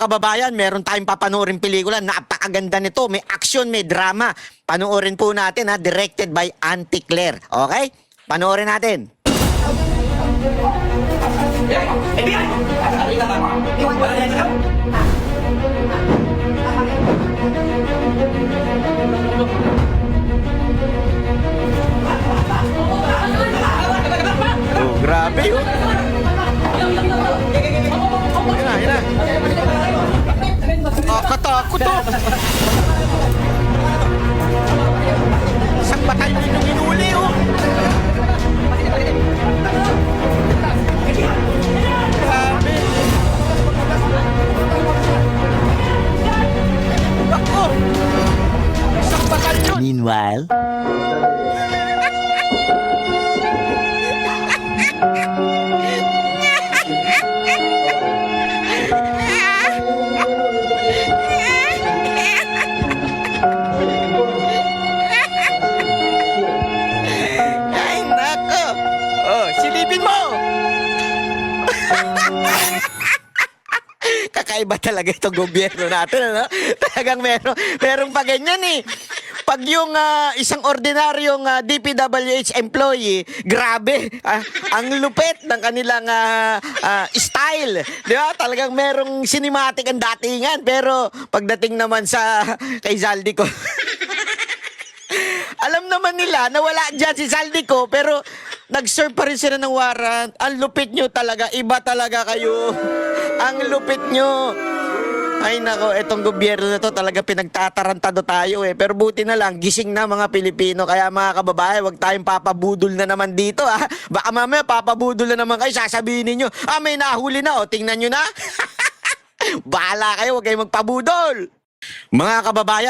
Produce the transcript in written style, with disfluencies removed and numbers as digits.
Kababayan, meron tayong papanoorin pelikula. Napakaganda nito. May action, may drama. Panoorin po natin ha. Directed by Auntie Claire. Okay? Panoorin natin. Oh, grabe oh. Yan na, yan na. Katakot oh. Isang batay mo yung inuli oh. Grabe. Ako. Isang batay yun. Meanwhile, Ay, nako. Oh, silipin mo. Kakaiba talaga itong gobyerno natin, ano? Talagang merong pa ganyan eh. Pag yung isang ordinaryong DPWH employee, grabe, ang lupit ng kanilang style. Di ba? Talagang merong cinematic ang datingan. Pero pagdating naman sa kay Zaldico, alam naman nila na wala dyan si Zaldico, pero nag-serve pa rin sila ng warrant. Ang lupit nyo talaga. Iba talaga kayo. Ang lupit nyo. Ay nako, etong gobyerno na to talaga pinagtatarantado tayo eh. Pero buti na lang, gising na mga Pilipino. Kaya mga kababae, wag tayong papabudol na naman dito ha. Baka mamaya papabudol na naman kayo, sasabihin ninyo, may nahuli na, tingnan nyo na. Bahala kayo, wag kayong magpabudol. Mga kababayan,